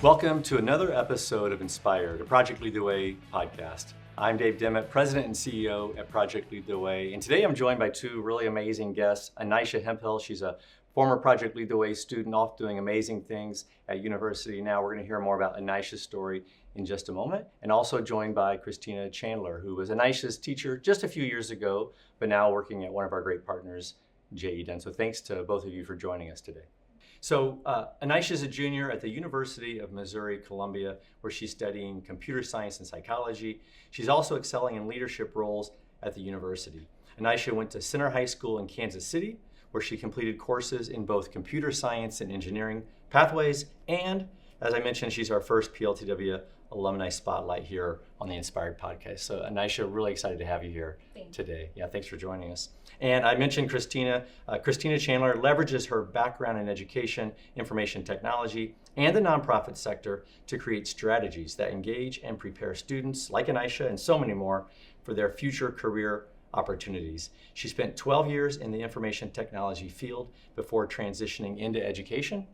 Welcome to another episode of Inspired, a Project Lead the Way podcast. I'm Dave Dimmett, President and CEO at Project Lead the Way, and today I'm joined by two really amazing guests. Anyshya Hemphill, she's a former Project Lead the Way student, off doing amazing things at university now. We're going to hear more about Anyshya's story in just a moment, and also joined by Christina Chandler, who was Anyshya's teacher just a few years ago, but now working at one of our great partners, J.E. Dunn. So thanks to both of you for joining us today. So Anyshya is a junior at the University of Missouri-Columbia, where she's studying computer science and psychology. She's also excelling in leadership roles at the university. Anyshya went to Center High School in Kansas City, where she completed courses in both computer science and engineering pathways. And as I mentioned, she's our first PLTW Alumni Spotlight here on the Inspired Podcast. So Anyshya, really excited to have you here today. Yeah, thanks for joining us. And I mentioned Christina. Christina Chandler leverages her background in education, information technology, and the nonprofit sector to create strategies that engage and prepare students like Anyshya and so many more for their future career opportunities. She spent 12 years in the information technology field before transitioning into education.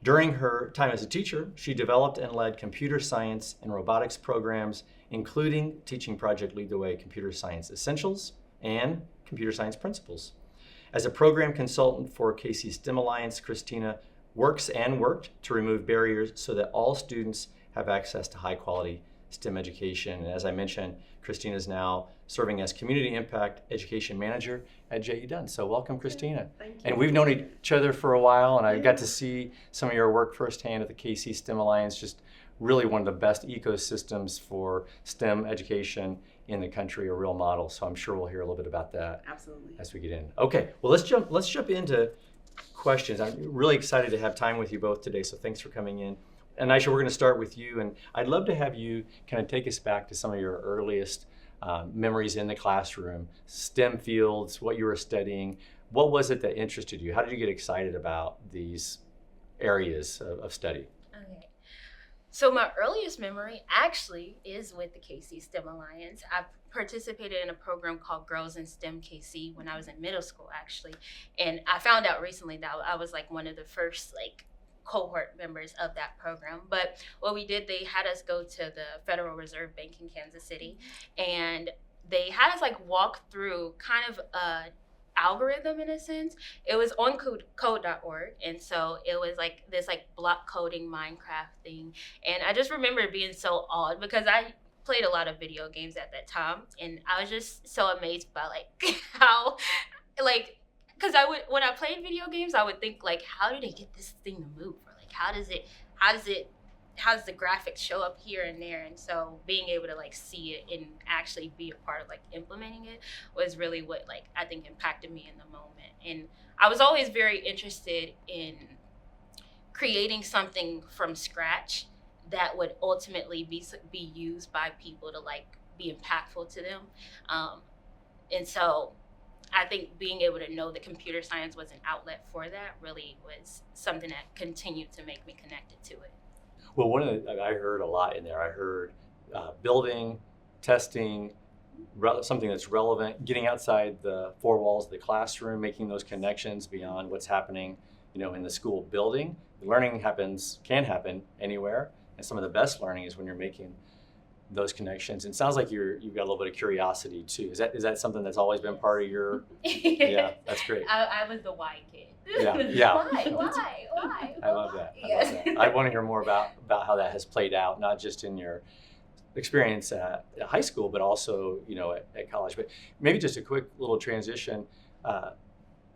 During her time as a teacher, she developed and led computer science and robotics programs, including teaching Project Lead the Way Computer Science Essentials and Computer Science Principles. As a program consultant for Casey STEM Alliance, Christina worked to remove barriers so that all students have access to high quality STEM education. And as I mentioned, Christina is now serving as Community Impact Education Manager at J.E. Dunn. So welcome, Christina. Thank you. And we've known each other for a while, and I got to see some of your work firsthand at the Casey STEM Alliance, just really one of the best ecosystems for STEM education in the country, a real model. So I'm sure we'll hear a little bit about that. Absolutely. As we get in. Okay, well let's jump into questions. I'm really excited to have time with you both today, so thanks for coming in. Anyshya, we're going to start with you, and I'd love to have you kind of take us back to some of your earliest memories in the classroom, STEM fields, what you were studying. What was it that interested you? How did you get excited about these areas of study? Okay. So my earliest memory actually is with the Casey STEM Alliance. I participated in a program called Girls in STEM KC when I was in middle school, actually. And I found out recently that I was like one of the first cohort members of that program. But what we did, they had us go to the Federal Reserve Bank in Kansas City, and they had us walk through kind of a algorithm in a sense. It was on code.org, and so it was this block coding Minecraft thing. And I just remember being so awed because I played a lot of video games at that time, and I was just so amazed by how because when I played video games, I would think how do they get this thing to move? Or how does the graphics show up here and there? And so being able to see it and actually be a part of implementing it was really what I think impacted me in the moment. And I was always very interested in creating something from scratch that would ultimately be used by people to be impactful to them. And so I think being able to know that computer science was an outlet for that really was something that continued to make me connected to it. Well, I heard a lot in there. I heard building, testing, something that's relevant, getting outside the four walls of the classroom, making those connections beyond what's happening, in the school building. Learning can happen anywhere, and some of the best learning is when you're making those connections. And it sounds like you've got a little bit of curiosity too. Is that something that's always been part of your? Yeah, that's great. I was the why kid. Yeah. Why? I love that. I want to hear more about how that has played out, not just in your experience at high school, but also at college. But maybe just a quick little transition.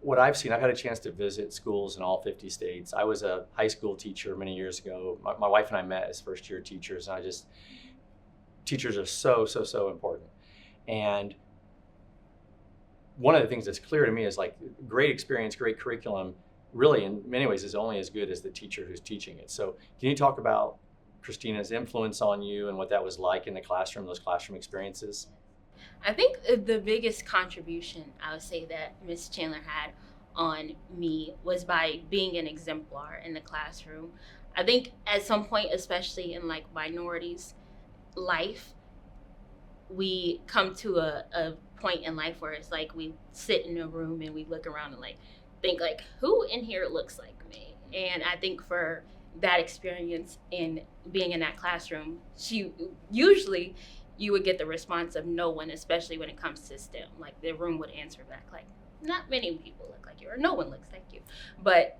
What I've seen, I've had a chance to visit schools in all 50 states. I was a high school teacher many years ago. My wife and I met as first year teachers, and teachers are so important. And one of the things that's clear to me is great experience, great curriculum, really in many ways is only as good as the teacher who's teaching it. So can you talk about Christina's influence on you and what that was like in the classroom, those classroom experiences? I think the biggest contribution I would say that Ms. Chandler had on me was by being an exemplar in the classroom. I think at some point, especially in minorities' life, we come to a point in life where it's we sit in a room and we look around and think who in here looks like me? And I think for that experience in being in that classroom, usually you would get the response of no one, especially when it comes to STEM. Like the room would answer back like, not many people look like you, or no one looks like you. But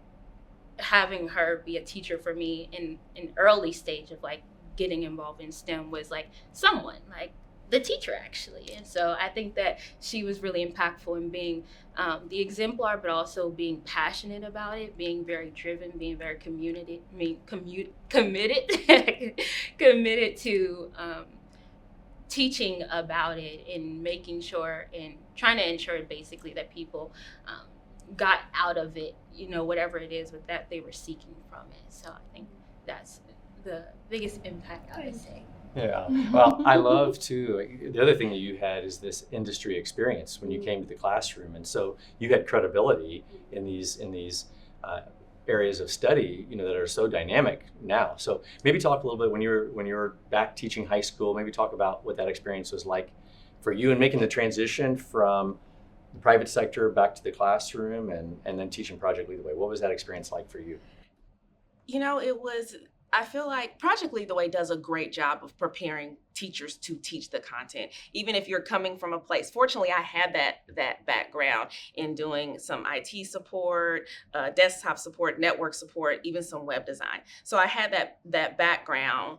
having her be a teacher for me in an early stage of like getting involved in STEM was like someone, like the teacher actually. And so I think that she was really impactful in being the exemplar, but also being passionate about it, being very driven, being very committed committed to teaching about it and making sure and trying to ensure basically that people got out of it, whatever it is with that they were seeking from it. So I think that's the biggest impact I would say. Yeah, well, I love too, the other thing that you had is this industry experience when you came to the classroom. And so you had credibility in these areas of study, that are so dynamic now. So maybe talk a little bit when you were back teaching high school, maybe talk about what that experience was like for you and making the transition from the private sector back to the classroom and then teaching Project Lead the Way. What was that experience like for you? I feel like Project Lead the Way does a great job of preparing teachers to teach the content, even if you're coming from a place. Fortunately, I had that background in doing some IT support, desktop support, network support, even some web design. So I had that background,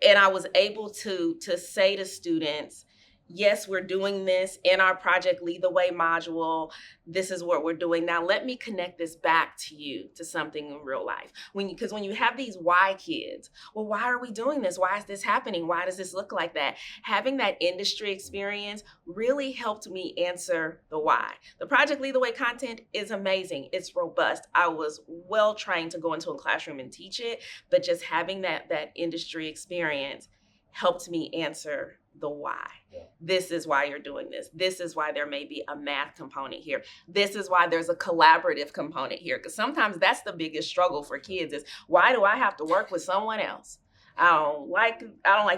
and I was able to say to students, yes, we're doing this in our Project Lead the Way module. This is what we're doing. Now, let me connect this back to you to something in real life. Because when you have these why kids, well, why are we doing this? Why is this happening? Why does this look like that? Having that industry experience really helped me answer the why. The Project Lead the Way content is amazing. It's robust. I was well trained to go into a classroom and teach it, but just having that industry experience helped me answer the why. Yeah. This is why you're doing this. This is why there may be a math component here. This is why there's a collaborative component here. Because sometimes that's the biggest struggle for kids is, why do I have to work with someone else? I don't like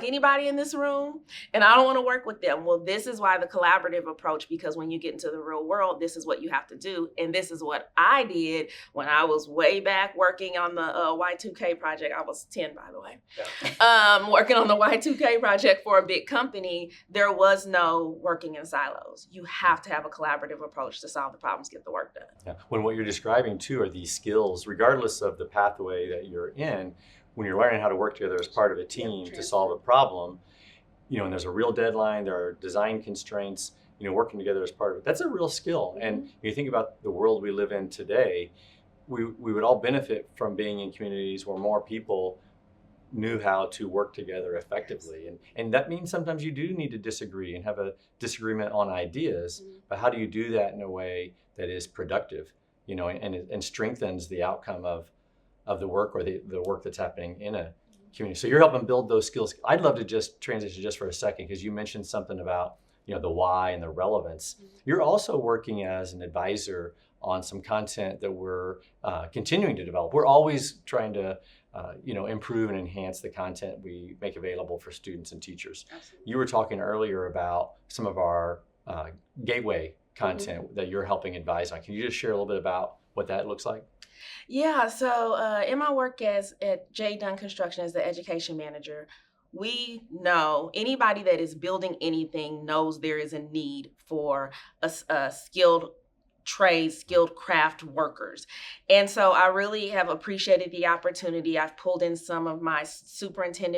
anybody in this room, and I don't want to work with them. Well, this is why the collaborative approach, because when you get into the real world, this is what you have to do. And this is what I did when I was way back working on the Y2K project. I was 10, by the way. Yeah. Working on the Y2K project for a big company, there was no working in silos. You have to have a collaborative approach to solve the problems, get the work done. Yeah. When what you're describing too are these skills, regardless of the pathway that you're in, when you're learning how to work together as part of a team to solve a problem, and there's a real deadline, there are design constraints, working together as part of it, that's a real skill. Mm-hmm. And when you think about the world we live in today, we would all benefit from being in communities where more people knew how to work together effectively. And that means sometimes you do need to disagree and have a disagreement on ideas, mm-hmm. but how do you do that in a way that is productive, and strengthens the outcome of the work or the work that's happening in a community. So you're helping build those skills. I'd love to just transition just for a second, because you mentioned something about the why and the relevance. Mm-hmm. You're also working as an advisor on some content that we're continuing to develop. We're always trying to improve and enhance the content we make available for students and teachers. Absolutely. You were talking earlier about some of our gateway content mm-hmm. that you're helping advise on. Can you just share a little bit about what that looks like? Yeah, so in my work at J. Dunn Construction as the education manager, we know anybody that is building anything knows there is a need for a skilled trades, skilled craft workers. And so I really have appreciated the opportunity. I've pulled in some of my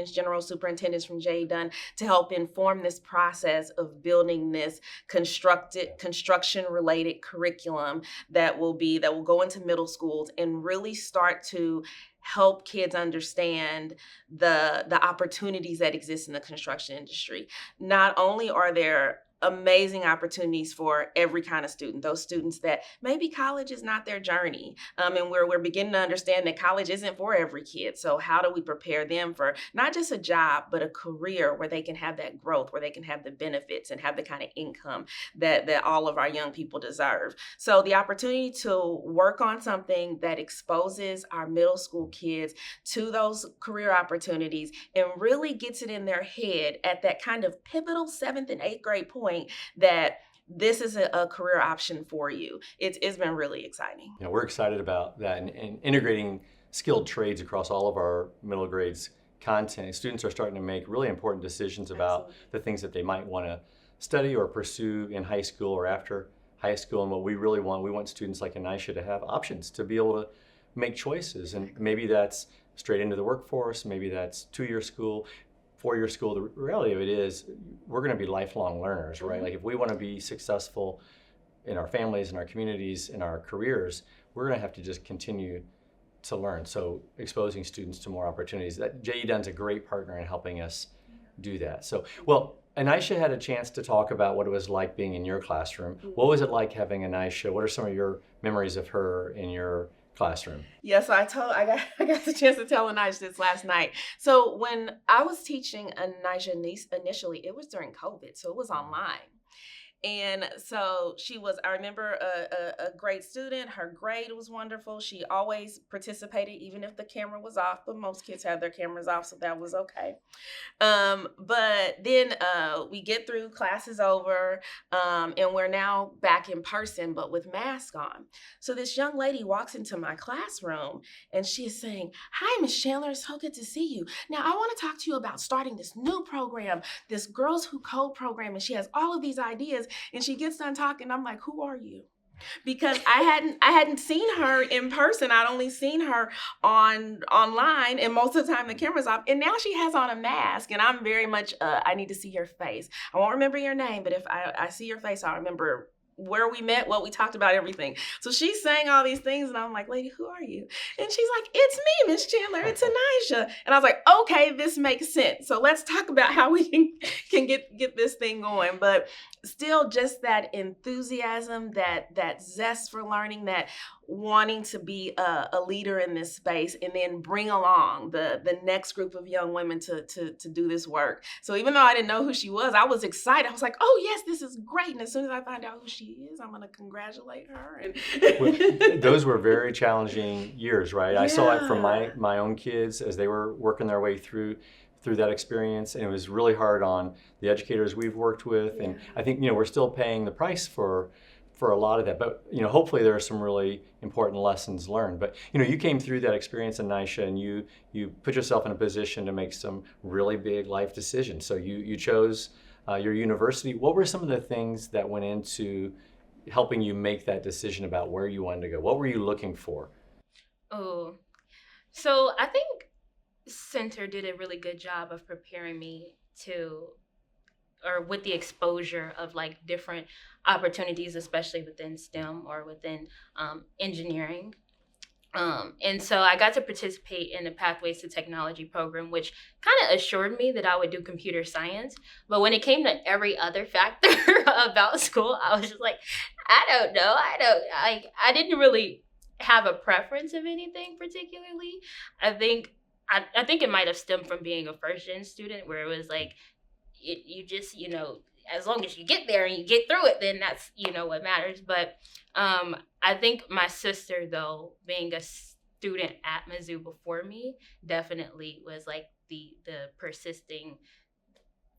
general superintendents from J. Dunn to help inform this process of building this construction-related curriculum that will go into middle schools and really start to help kids understand the opportunities that exist in the construction industry. Not only are there amazing opportunities for every kind of student, those students that maybe college is not their journey. And we're beginning to understand that college isn't for every kid. So how do we prepare them for not just a job, but a career where they can have that growth, where they can have the benefits and have the kind of income that all of our young people deserve. So the opportunity to work on something that exposes our middle school kids to those career opportunities and really gets it in their head at that kind of pivotal 7th and 8th grade point that this is a career option for you. It's been really exciting. We're excited about that and integrating skilled trades across all of our middle grades content, students are starting to make really important decisions about Absolutely. the things that they might want to study or pursue in high school or after high school. And what we really want, we want students like Anyshya to have options, to be able to make choices. And maybe that's straight into the workforce, maybe that's 2-year school, 4-year school. The reality of it is we're going to be lifelong learners, right? Like if we want to be successful in our families, in our communities, in our careers, we're going to have to just continue to learn. So exposing students to more opportunities. That J.E. Dunn's a great partner in helping us do that. So, well, Anyshya had a chance to talk about what it was like being in your classroom. What was it like having Anyshya? What are some of your memories of her in your classroom? Yes, I got the chance to tell Anyshya this last night. So when I was teaching Anyshya initially, it was during COVID, so it was online. And so she was, I remember, a great student. Her grade was wonderful. She always participated, even if the camera was off, but most kids had their cameras off, so that was okay. But then we get through, class is over, and we're now back in person, but with masks on. So this young lady walks into my classroom, and she is saying, "Hi, Ms. Chandler, it's so good to see you. Now, I want to talk to you about starting this new program, this Girls Who Code program," and she has all of these ideas. And she gets done talking. I'm like, "Who are you?" Because I hadn't seen her in person. I'd only seen her online, and most of the time the camera's off. And now she has on a mask, and I'm very much I need to see your face. I won't remember your name, but if I see your face, I'll remember where we met, what we talked about, everything. So she's saying all these things, and I'm like, "Lady, who are you?" And she's like, "It's me, Miss Chandler. It's Anyshya." And I was like, "Okay, this makes sense. So let's talk about how we can get this thing going." But still, just that enthusiasm, that zest for learning, that wanting to be a leader in this space, and then bring along the next group of young women to do this work. So even though I didn't know who she was, I was excited. I was like, "Oh yes, this is great." And as soon as I find out who she is, I'm going to congratulate her. Well, those were very challenging years, right? I saw it from Yeah. my own kids as they were working their way through that experience, and it was really hard on the educators we've worked with. And I think we're still paying the price for a lot of that, but hopefully there are some really important lessons learned. But you came through that experience, Anyshya, and you put yourself in a position to make some really big life decisions. So you chose your university. What were some of the things that went into helping you make that decision about where you wanted to go? What were you looking for? Oh, so I think Center did a really good job of preparing me with the exposure of like different opportunities, especially within STEM or within engineering. And so I got to participate in the Pathways to Technology program, which kind of assured me that I would do computer science. But when it came to every other factor about school, I was just like, I don't know. I didn't really have a preference of anything particularly. I think it might have stemmed from being a first-gen student, where it was like, you just, as long as you get there and you get through it, then that's, what matters. But I think my sister, though, being a student at Mizzou before me, definitely was like the persisting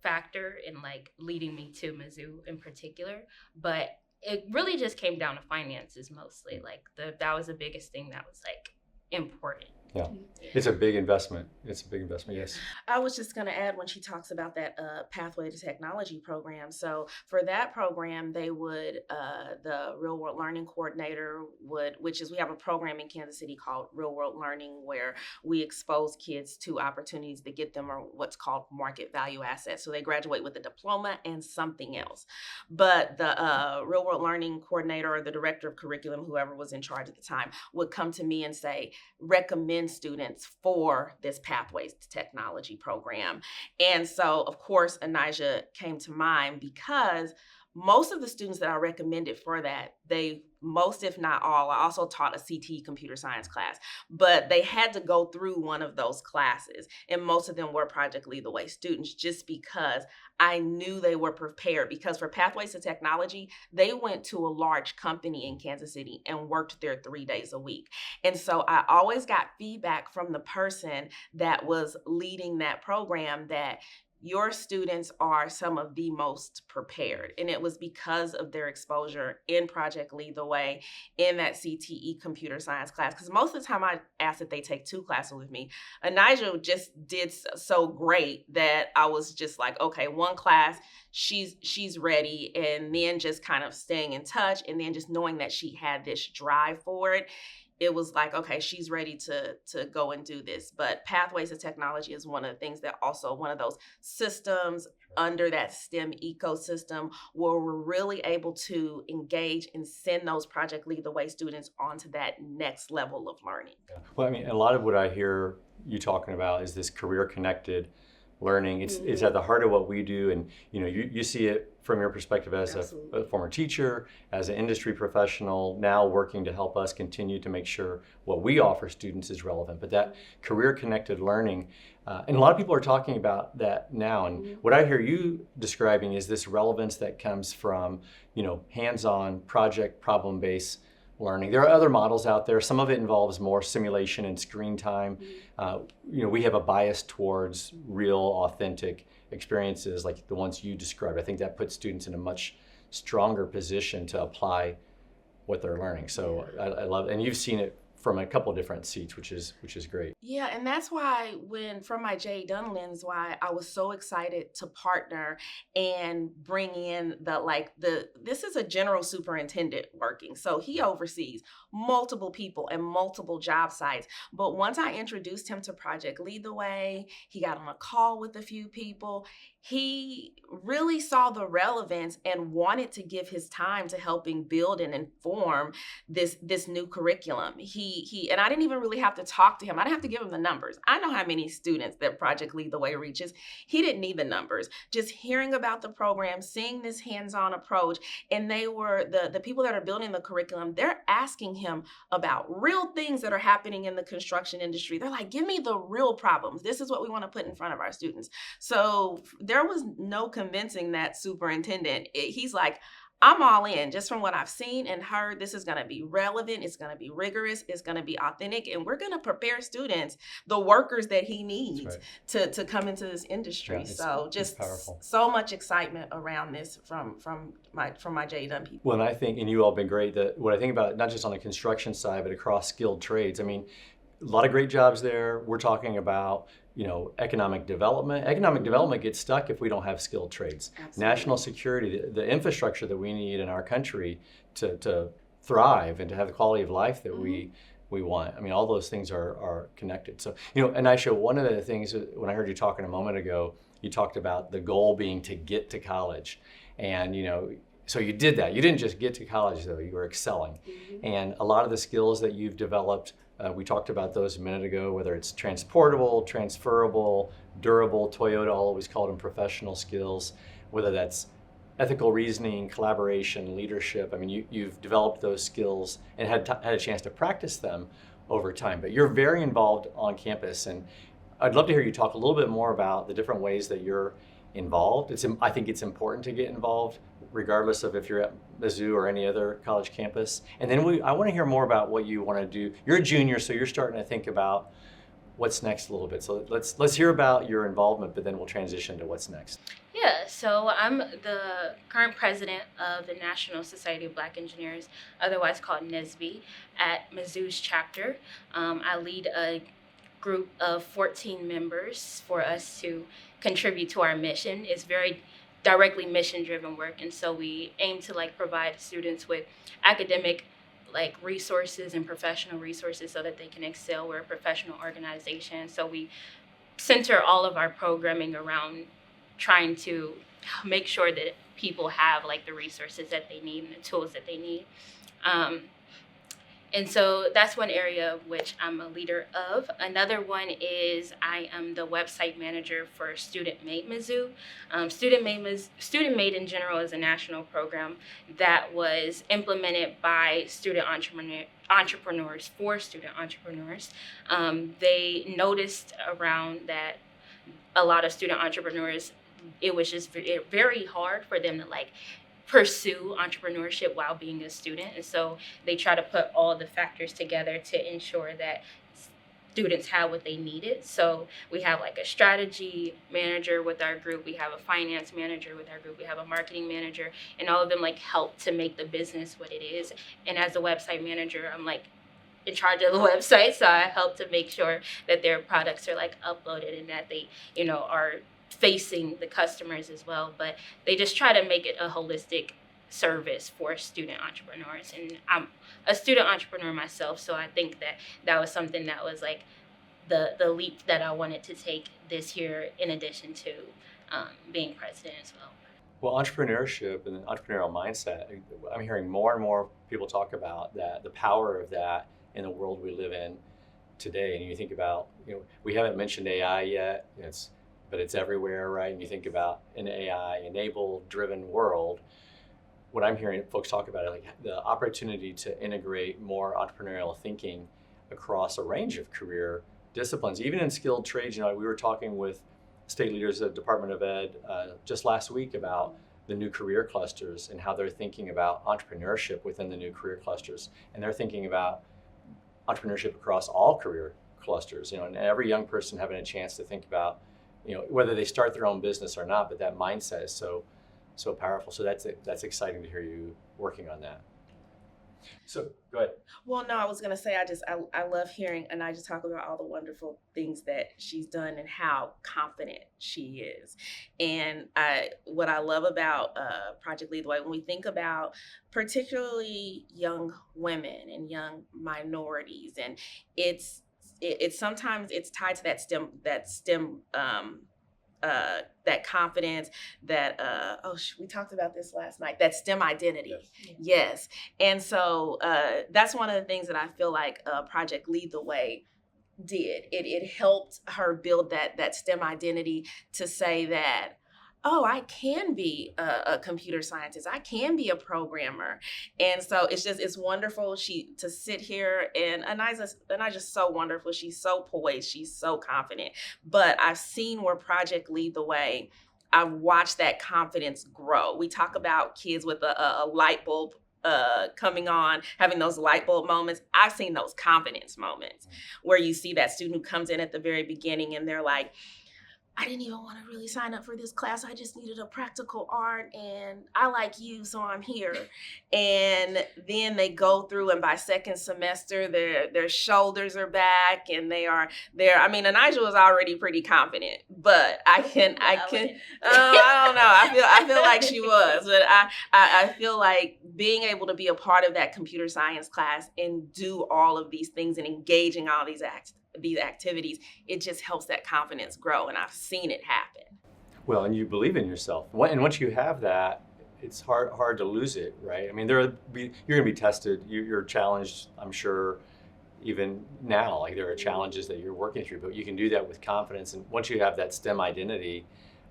factor in like leading me to Mizzou in particular. But it really just came down to finances mostly. Like that was the biggest thing that was like important. Yeah, it's a big investment. It's a big investment, yes. I was just going to add, when she talks about that Pathway to Technology program. So for that program, they would, the Real World Learning Coordinator we have a program in Kansas City called Real World Learning, where we expose kids to opportunities that get them what's called market value assets. So they graduate with a diploma and something else. But the Real World Learning Coordinator, or the Director of Curriculum, whoever was in charge at the time, would come to me and say, recommend students for this Pathways to Technology program. And so, of course, Anyshya came to mind, because most of the students that I recommended for that, most, if not all, I also taught a CTE computer science class, but they had to go through one of those classes. And most of them were Project Lead the Way students, just because I knew they were prepared. Because for Pathways to Technology, they went to a large company in Kansas City and worked there 3 days a week. And so I always got feedback from the person that was leading that program that your students are some of the most prepared. And it was because of their exposure in Project Lead the Way, in that CTE computer science class. Because most of the time I asked that they take 2 classes with me. 𝐼nishya just did so great that I was just like, okay, 1 class, she's ready. And then just kind of staying in touch, and then just knowing that she had this drive for it. It was like, okay, she's ready to go and do this. But Pathways to Technology is one of the things that also one of those systems under that STEM ecosystem where we're really able to engage and send those Project Lead the Way students onto that next level of learning. Well, I mean, a lot of what I hear you talking about is this career connected learning. It's at the heart of what we do, and you see it from your perspective as a former teacher, as an industry professional, now working to help us continue to make sure what we offer students is relevant. But that career connected learning, and a lot of people are talking about that now, and what I hear you describing is this relevance that comes from hands-on project problem-based learning. There are other models out there. Some of it involves more simulation and screen time. We have a bias towards real, authentic experiences like the ones you described. I think that puts students in a much stronger position to apply what they're learning. So I love it. And you've seen it from a couple different seats, which is great. Yeah, and that's why from my J. Dunn lens, why I was so excited to partner and bring in this is a general superintendent working. So he oversees multiple people and multiple job sites. But once I introduced him to Project Lead the Way, he got on a call with a few people. He really saw the relevance and wanted to give his time to helping build and inform this new curriculum. He and I didn't even really have to talk to him. I didn't have to give him the numbers. I know how many students that Project Lead the Way reaches. He didn't need the numbers. Just hearing about the program, seeing this hands-on approach, and they were the people that are building the curriculum, they're asking him about real things that are happening in the construction industry. They're like, give me the real problems. This is what we want to put in front of our students. So there was no convincing that superintendent. He's like, I'm all in. Just from what I've seen and heard, this is going to be relevant. It's going to be rigorous. It's going to be authentic. And we're going to prepare students, the workers that he needs to come into this industry. So just so much excitement around this from my J. Dunn people. Well, and I think, and you all have been great, that what I think about, not just on the construction side, but across skilled trades. I mean, a lot of great jobs there. We're talking about economic development. Economic development gets stuck if we don't have skilled trades. Absolutely. National security, the infrastructure that we need in our country to thrive and to have the quality of life that we want. I mean, all those things are connected. So, 𝐼nishya, one of the things, when I heard you talking a moment ago, you talked about the goal being to get to college. And, so you did that. You didn't just get to college, though. You were excelling. And a lot of the skills that you've developed, we talked about those a minute ago, whether it's transportable, transferable, durable. Toyota always called them professional skills, whether that's ethical reasoning, collaboration, leadership. I mean, you've developed those skills and had a chance to practice them over time. But you're very involved on campus, and I'd love to hear you talk a little bit more about the different ways that you're involved. I think it's important to get involved, regardless of if you're at Mizzou or any other college campus. And then I want to hear more about what you want to do. You're a junior, so you're starting to think about what's next a little bit. So let's hear about your involvement, but then we'll transition to what's next. Yeah, so I'm the current president of the National Society of Black Engineers, otherwise called NSBE, at Mizzou's chapter. I lead a group of 14 members for us to contribute to our mission. It's very directly mission-driven work, and so we aim to provide students with academic resources and professional resources so that they can excel. We're a professional organization, so we center all of our programming around trying to make sure that people have the resources that they need and the tools that they need. And so that's one area of which I'm a leader of. Another one is I am the website manager for Student Made Mizzou. Student Made in general is a national program that was implemented by student entrepreneurs for student entrepreneurs. They noticed around that a lot of student entrepreneurs, it was just very hard for them to pursue entrepreneurship while being a student. And so they try to put all the factors together to ensure that students had what they needed. So we have like a strategy manager with our group, we have a finance manager with our group, we have a marketing manager, and all of them like help to make the business what it is. And as a website manager, I'm like in charge of the website, so I help to make sure that their products are like uploaded and that they, are facing the customers as well. But they just try to make it a holistic service for student entrepreneurs, and I'm a student entrepreneur myself, so I think that was something that was like the leap that I wanted to take this year, in addition to being president as well. Well, entrepreneurship and the entrepreneurial mindset, I'm hearing more and more people talk about that, the power of that in the world we live in today. And you think about, we haven't mentioned AI yet, but it's everywhere, right? And you think about an AI-enabled, driven world. What I'm hearing folks talk about is like the opportunity to integrate more entrepreneurial thinking across a range of career disciplines, even in skilled trades. We were talking with state leaders at the Department of Ed just last week about the new career clusters and how they're thinking about entrepreneurship within the new career clusters. And they're thinking about entrepreneurship across all career clusters, and every young person having a chance to think about, whether they start their own business or not, but that mindset is so powerful. So that's exciting to hear you working on that. So go ahead. Well, no, I was going to say, I love hearing Anyshya talk about all the wonderful things that she's done and how confident she is. And what I love about Project Lead the Way, when we think about particularly young women and young minorities, and it's sometimes it's tied to that STEM that confidence, that we talked about this last night, that STEM identity. Yes. And so that's one of the things that I feel like Project Lead the Way did. It helped her build that STEM identity to say that, I can be a computer scientist. I can be a programmer. And so it's wonderful to sit here, and Anyshya's so wonderful. She's so poised. She's so confident. But I've seen where Project Lead the Way, I've watched that confidence grow. We talk about kids with a light bulb coming on, having those light bulb moments. I've seen those confidence moments where you see that student who comes in at the very beginning and they're like, I didn't even want to really sign up for this class. I just needed a practical art, and I like you, so I'm here. And then they go through, and by second semester, their shoulders are back, and they're. I mean, Anyshya was already pretty confident, but I don't know. I feel like she was, but I feel like being able to be a part of that computer science class and do all of these things and engaging all these activities, it just helps that confidence grow, and I've seen it happen. Well, and you believe in yourself, and once you have that, it's hard to lose it, right? I mean, you're going to be tested, you're challenged, I'm sure, even now. Like, there are challenges that you're working through, but you can do that with confidence, and once you have that STEM identity,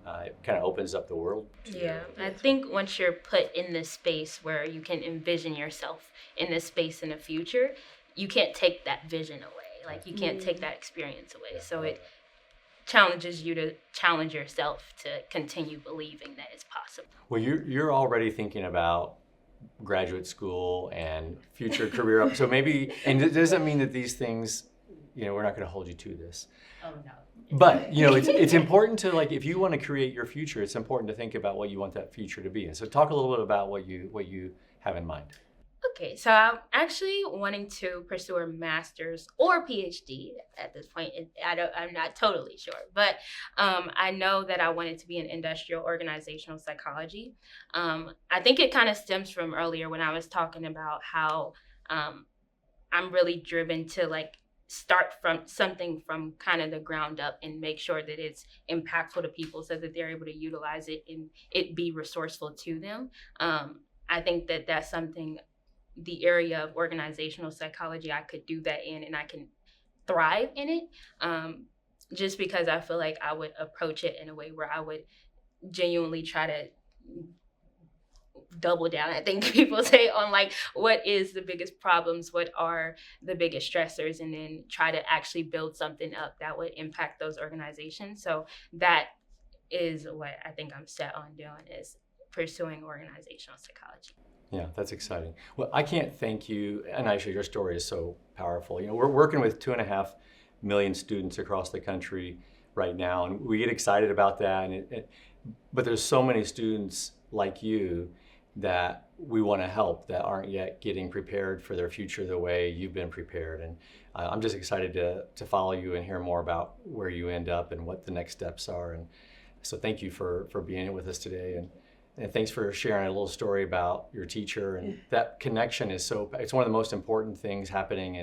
it kind of opens up the world. Yeah, I think once you're put in this space where you can envision yourself in this space in the future, you can't take that vision away. Like, you can't take that experience away. So it challenges you to challenge yourself to continue believing that it's possible. Well, you're already thinking about graduate school and future career up. So maybe, and it doesn't mean that these things, we're not going to hold you to this. Oh, no. But, it's important to, like, if you want to create your future, it's important to think about what you want that future to be. And so talk a little bit about what you have in mind. Okay, so I'm actually wanting to pursue a master's or PhD at this point. I'm not totally sure, but I know that I wanted to be in industrial organizational psychology. I think it kind of stems from earlier when I was talking about how I'm really driven to like start from something from kind of the ground up and make sure that it's impactful to people so that they're able to utilize it and it be resourceful to them. I think that that's something, the area of organizational psychology, I could do that in and I can thrive in it, just because I feel like I would approach it in a way where I would genuinely try to double down, I think people say, on like what is the biggest problems, what are the biggest stressors, and then try to actually build something up that would impact those organizations. So that is what I think I'm set on doing, is pursuing organizational psychology. Yeah, that's exciting. Well, I can't thank you, Anyshya. Your story is so powerful. We're working with 2.5 million students across the country right now, and we get excited about that. But there's so many students like you that we want to help that aren't yet getting prepared for their future the way you've been prepared. And I'm just excited to follow you and hear more about where you end up and what the next steps are. And so thank you for being with us today. And thanks for sharing a little story about your teacher. And that connection is it's one of the most important things happening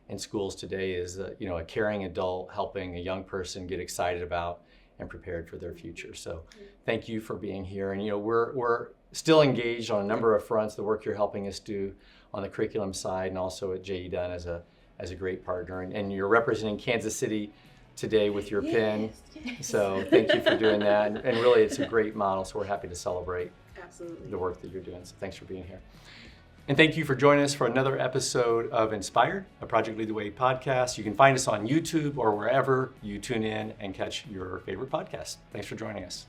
in schools today is a caring adult helping a young person get excited about and prepared for their future. So thank you for being here. And we're still engaged on a number of fronts, the work you're helping us do on the curriculum side and also at JE Dunn as a great partner. And you're representing Kansas City today with your pen. So thank you for doing that. And really it's a great model, so we're happy to celebrate the work that you're doing. So thanks for being here. And thank you for joining us for another episode of Inspired, a Project Lead the Way podcast. You can find us on YouTube or wherever you tune in and catch your favorite podcast. Thanks for joining us.